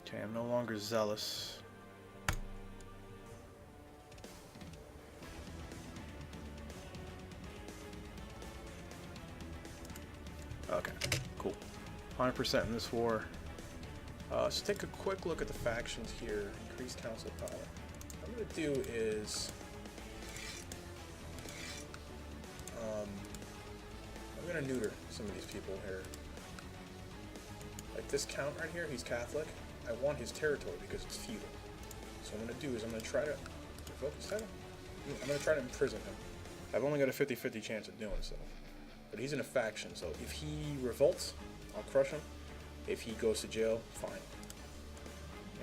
Okay, I'm no longer zealous. Okay, cool. 100% in this war. Let's take a quick look at the factions here. Increase council power. What I'm going to do is... I'm going to neuter some of these people here. Like this count right here, he's Catholic. I want his territory because it's feudal. So what I'm going to do is I'm going to try to... revoke his title? I'm going to try to imprison him. I've only got a 50-50 chance of doing so. But he's in a faction, so if he revolts, I'll crush him. If he goes to jail, fine.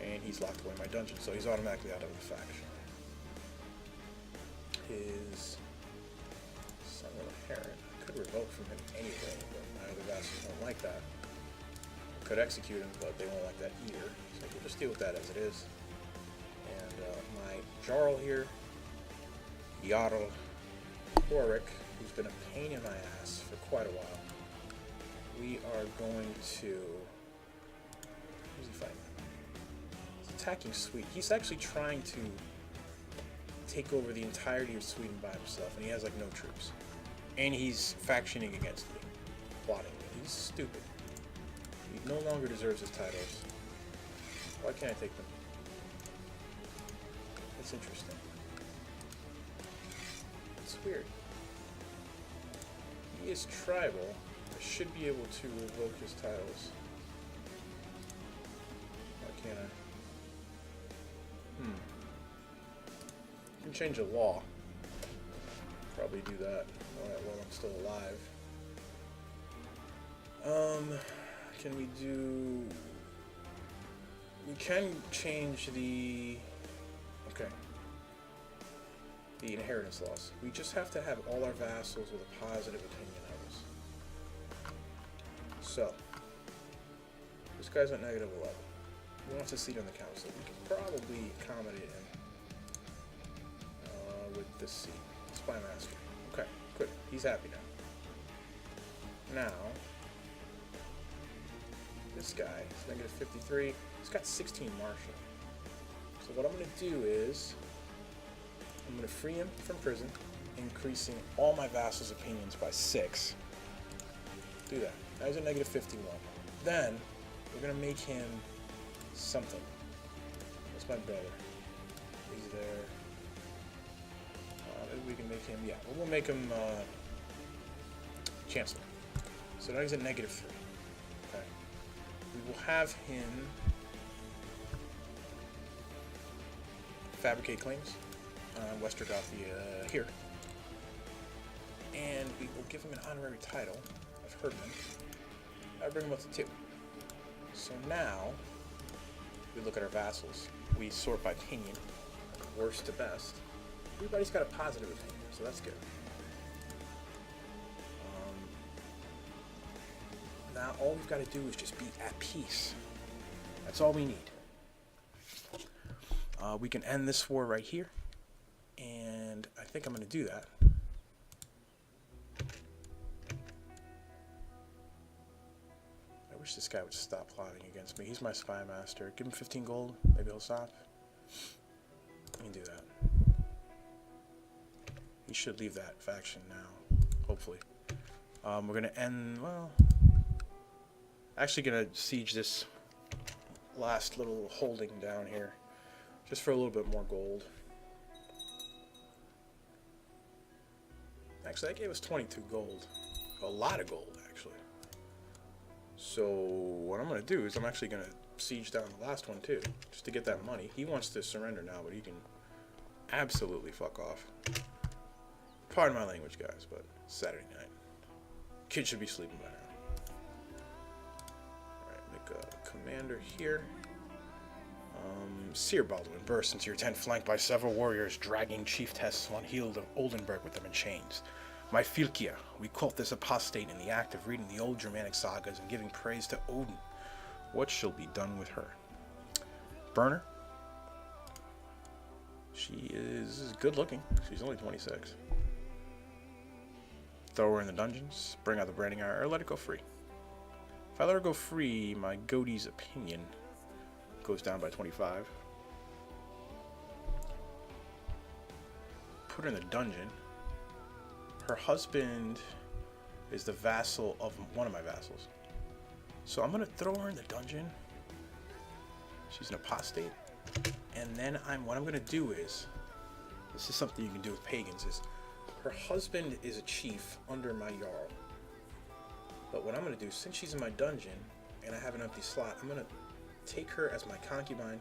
And he's locked away in my dungeon, so he's automatically out of the faction. His son will inherit. I could revoke from him anyway, but my other vassals don't like that. I could execute him, but they won't like that either. So we'll just deal with that as it is. And my Jarl here, Jarl Horik, who's been a pain in my ass for quite a while. We are going to... Who's he fighting? He's attacking Sweden. He's actually trying to take over the entirety of Sweden by himself, and he has like no troops. And he's factioning against me, plotting me. He's stupid. He no longer deserves his titles. Why can't I take them? That's interesting. It's weird. He is tribal. I should be able to revoke his titles. Why can't I? I can change a law. Probably do that while I'm still alive. Can we do... We can change the... Okay. The inheritance laws. We just have to have all our vassals with a positive opinion of us. So, this guy's at negative 11. He wants a seat on the council. We can probably accommodate him with this seat. Spy Master. Okay, good. He's happy now. Now, this guy is negative 53. He's got 16 martial. So what I'm going to do is I'm going to free him from prison, increasing all my vassals' opinions by 6. Do that. Now he's at negative 51. Then we're going to make him something. That's my brother. He's there. Maybe we can make him, yeah, we'll make him Chancellor. So now he's at negative 3. Okay. We will have him fabricate claims on Westergothia here. And we will give him an honorary title of Herdman. I bring him up to 2. So now we look at our vassals. We sort by opinion, worst to best. Everybody's got a positive opinion, so that's good. Now all we've got to do is just be at peace. That's all we need. We can end this war right here, and I think I'm going to do that. I wish this guy would stop plotting against me. He's my spy master. Give him 15 gold. Maybe he'll stop. We can do that. He should leave that faction now, hopefully. We're going to end, well, actually going to siege this last little holding down here, just for a little bit more gold. Actually, that gave us 22 gold. A lot of gold, actually. So what I'm going to do is I'm actually going to siege down the last one too, just to get that money. He wants to surrender now, but he can absolutely fuck off. Pardon my language, guys, but Saturday night. Kid should be sleeping by now. Alright, make a commander here. Seer Baldwin bursts into your tent flanked by several warriors dragging Chieftess von Hield of Oldenburg with them in chains. My Filkia, we quote this apostate in the act of reading the old Germanic sagas and giving praise to Odin. What shall be done with her? Burner. She is good looking. She's only 26. Throw her in the dungeons, bring out the branding iron, or let it go free. If I let her go free, my goatee's opinion goes down by 25. Put her in the dungeon. Her husband is the vassal of one of my vassals. So I'm going to throw her in the dungeon. She's an apostate. And then what I'm going to do is, this is something you can do with pagans, is her husband is a chief under my Jarl. But what I'm going to do, since she's in my dungeon and I have an empty slot, I'm going to take her as my concubine.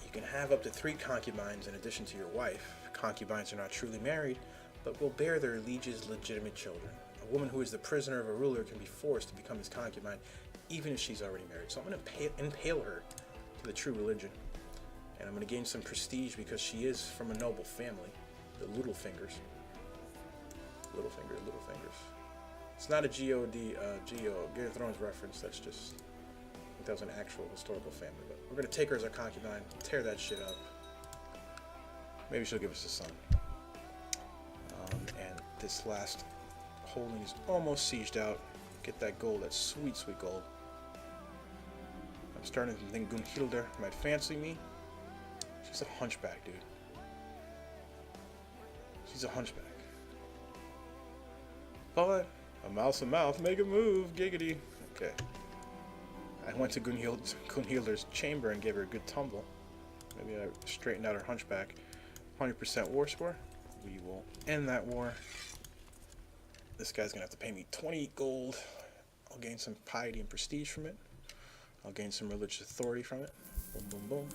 You can have up to 3 concubines in addition to your wife. Concubines are not truly married, but will bear their liege's legitimate children. A woman who is the prisoner of a ruler can be forced to become his concubine, even if she's already married. So I'm going to impale her to the true religion. And I'm going to gain some prestige because she is from a noble family. The Littlefingers. Littlefingers. It's not a Game of Thrones reference. That's just, I think that was an actual historical family. But we're going to take her as our concubine, tear that shit up. Maybe she'll give us a son. And this last holding is almost sieged out. Get that gold, that sweet, sweet gold. I'm starting to think Gunhildr might fancy me. She's a hunchback, dude. She's a hunchback. But a mouth, make a move, giggity. Okay. I went to Gunhildr's chamber and gave her a good tumble. Maybe I straightened out her hunchback. 100% war score. We will end that war. This guy's gonna have to pay me 20 gold. I'll gain some piety and prestige from it. I'll gain some religious authority from it. Boom, boom, boom.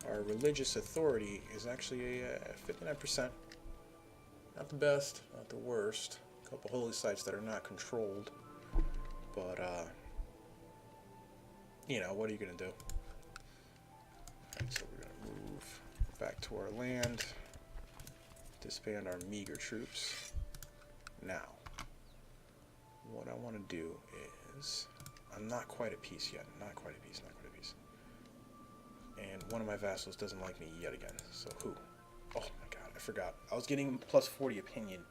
Our religious authority is actually a 59%. Not the best, not the worst. A couple holy sites that are not controlled. But, you know, what are you gonna do? Alright, so we're gonna move back to our land. Disband our meager troops. Now, what I want to do is, I'm not quite at peace yet. Not quite at peace. And one of my vassals doesn't like me yet again. So who? Oh my god, I forgot. I was getting plus 40 opinion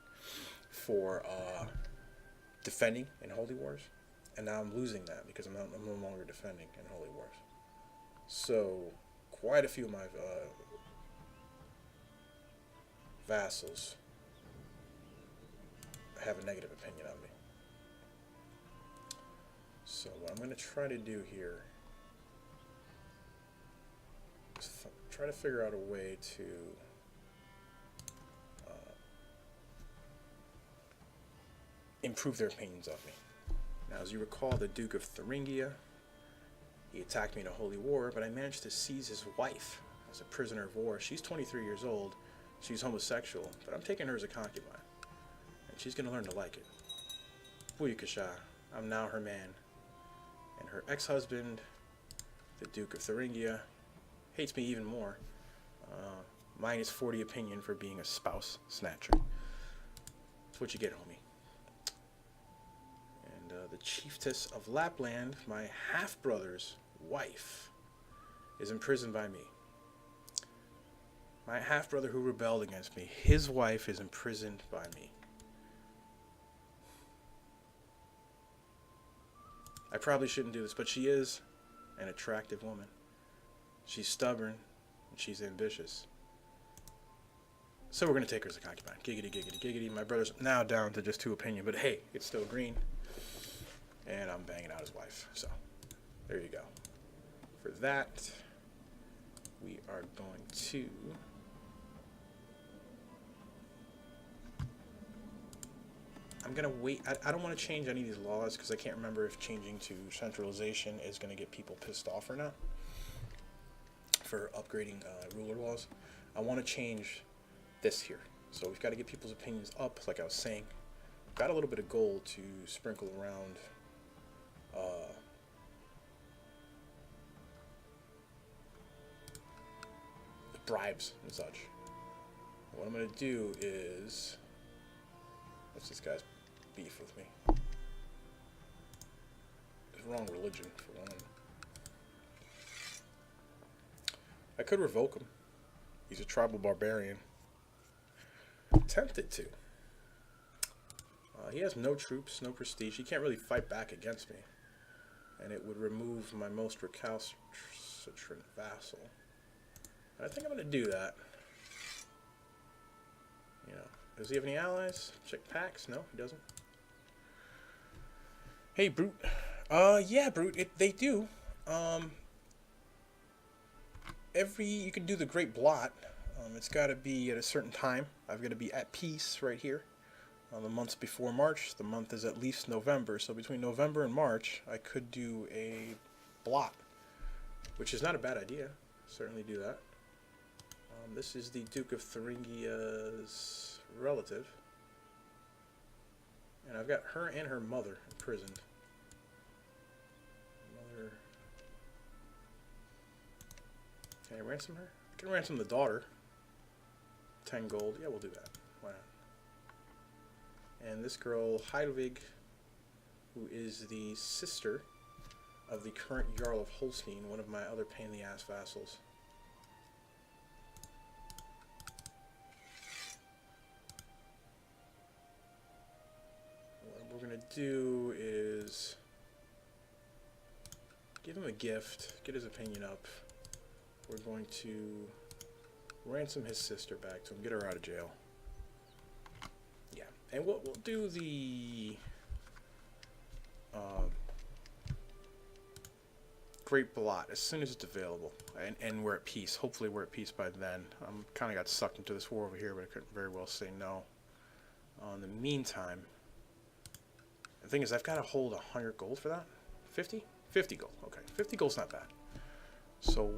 for defending in holy wars. And now I'm losing that because I'm no longer defending in Holy Wars. So, quite a few of my vassals have a negative opinion of me. So what I'm going to try to do here is try to figure out a way to improve their opinions of me. Now, as you recall, the Duke of Thuringia, he attacked me in a holy war, but I managed to seize his wife as a prisoner of war. She's 23 years old. She's homosexual, but I'm taking her as a concubine. And she's going to learn to like it. Buyukasha, I'm now her man. And her ex-husband, the Duke of Thuringia, hates me even more. Minus 40 opinion for being a spouse snatcher. That's what you get, homie. And the chiefess of Lapland, my half-brother's wife, is imprisoned by me. My half-brother who rebelled against me, his wife is imprisoned by me. I probably shouldn't do this, but she is an attractive woman. She's stubborn, and she's ambitious. So we're going to take her as a concubine. Giggity, giggity, giggity. My brother's now down to just 2 opinion, but hey, it's still green. And I'm banging out his wife. So, there you go. For that, we are going to... I'm going to wait. I don't want to change any of these laws because I can't remember if changing to centralization is going to get people pissed off or not for upgrading ruler laws. I want to change this here. So we've got to get people's opinions up, like I was saying. Got a little bit of gold to sprinkle around the bribes and such. What I'm going to do is... What's this guy's beef with me? It's wrong religion, for one. I could revoke him. He's a tribal barbarian. I'm tempted to. He has no troops, no prestige. He can't really fight back against me. And it would remove my most recalcitrant vassal. And I think I'm going to do that. You know. Does he have any allies? Check packs. No, he doesn't. Hey, Brute. Yeah, Brute. They do. You can do the Great Blot. It's got to be at a certain time. I've got to be at peace right here. The months before March. The month is at least November. So between November and March, I could do a blot, which is not a bad idea. Certainly do that. This is the Duke of Thuringia's relative. And I've got her and her mother imprisoned. Mother. Can I ransom her? I can ransom the daughter. 10 gold. Yeah, we'll do that. Why not? And this girl, Heidwig, who is the sister of the current Jarl of Holstein, one of my other pain-in-the-ass vassals. What we're going to do is give him a gift, get his opinion up. We're going to ransom his sister back to him, get her out of jail. Yeah, and we'll do the Great Blot as soon as it's available, and we're at peace. Hopefully we're at peace by then. I'm kind of got sucked into this war over here, but I couldn't very well say no. In the meantime, the thing is, I've got to hold 100 gold for that. 50? 50 gold. Okay, 50 gold's not bad. So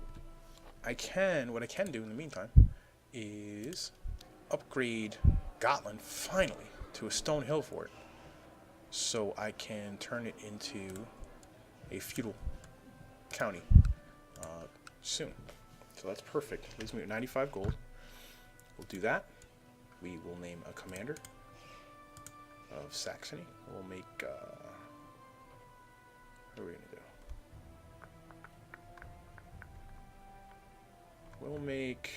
what I can do in the meantime is upgrade Gotland finally to a stone hill fort, so I can turn it into a feudal county soon. So that's perfect. Leaves me with 95 gold. We'll do that. We will name a commander of Saxony. We'll make what are we gonna do? We'll make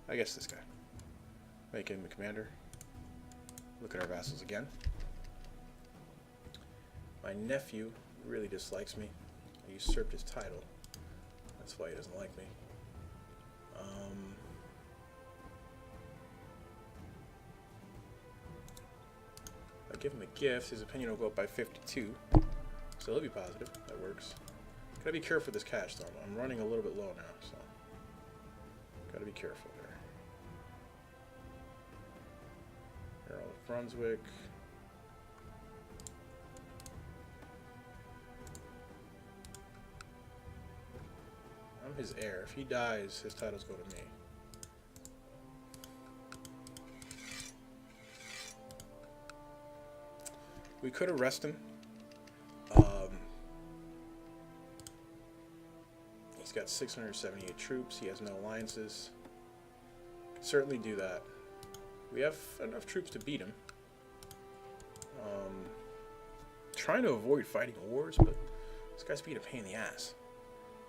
I guess this guy. Make him a commander. Look at our vassals again. My nephew really dislikes me. I usurped his title. That's why he doesn't like me. If I give him a gift, his opinion will go up by 52. So he'll be positive. That works. Gotta be careful with this cash though. I'm running a little bit low now, so gotta be careful there. Earl of Brunswick. I'm his heir. If he dies, his titles go to me. We could arrest him. He's got 678 troops. He has no alliances. Could certainly do that. We have enough troops to beat him. Trying to avoid fighting wars, but this guy's being a pain in the ass.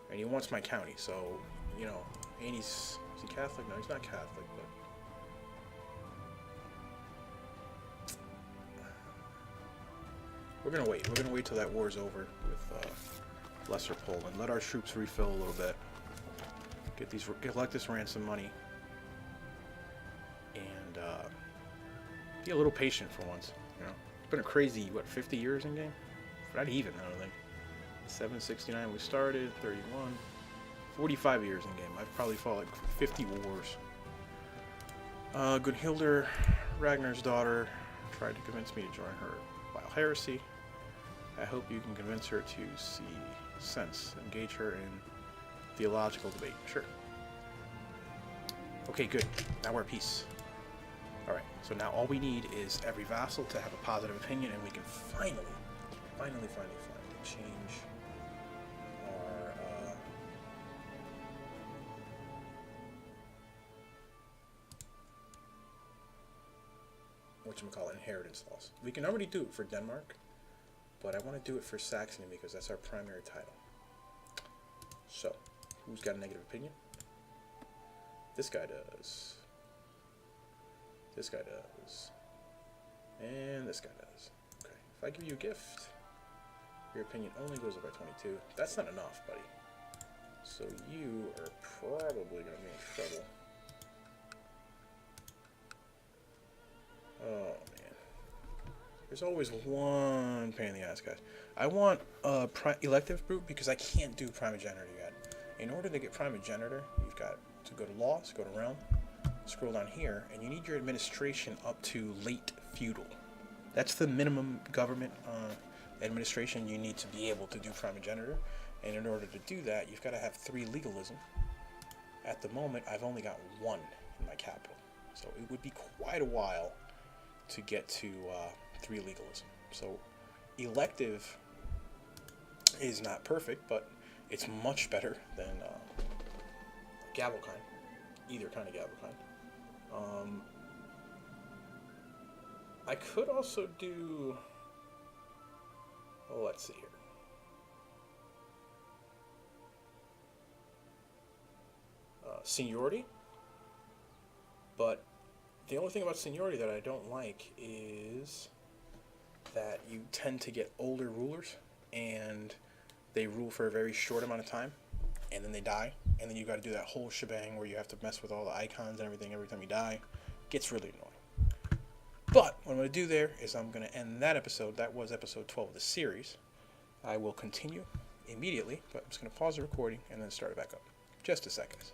And he wants my county, so, you know, and is he Catholic? No, he's not Catholic, but... We're gonna wait. We're gonna wait till that war's over with Lesser Poland. Let our troops refill a little bit. Collect this ransom money. And be a little patient for once, you know. It's been a crazy, what, 50 years in game? Not even, I don't think. 769 we started, 31. 45 years in game. I've probably fought like 50 wars. Gunhildr, Ragnar's daughter, tried to convince me to join her vile heresy. I hope you can convince her to see sense. Engage her in theological debate. Sure. Okay, good. Now we're at peace. Alright, so now all we need is every vassal to have a positive opinion, and we can finally change our whatchamacallit, inheritance laws. We can already do it for Denmark, but I want to do it for Saxony because that's our primary title. So, who's got a negative opinion? This guy does. This guy does. And this guy does. Okay, if I give you a gift, your opinion only goes up by 22. That's not enough, buddy. So you are probably going to be in trouble. Oh, man. There's always one pain in the ass, guys. I want a elective brute because I can't do primogeniture yet. In order to get primogeniture, you've got to go to laws, go to realm, scroll down here, and you need your administration up to late feudal. That's the minimum government administration you need to be able to do primogeniture. And in order to do that, you've got to have 3 legalism. At the moment, I've only got 1 in my capital. So it would be quite a while to get to 3 legalism. So elective is not perfect, but it's much better than Gavelkind. Either kind of Gavelkind. I could also do... Well, let's see here. Seniority. But the only thing about seniority that I don't like is that you tend to get older rulers and they rule for a very short amount of time and then they die, and then you got to do that whole shebang where you have to mess with all the icons and everything every time you die. It gets really annoying. But what I'm going to do there is I'm going to end that episode. That was episode 12 of the series. I will continue immediately, but I'm just going to pause the recording and then start it back up. Just a sec, guys.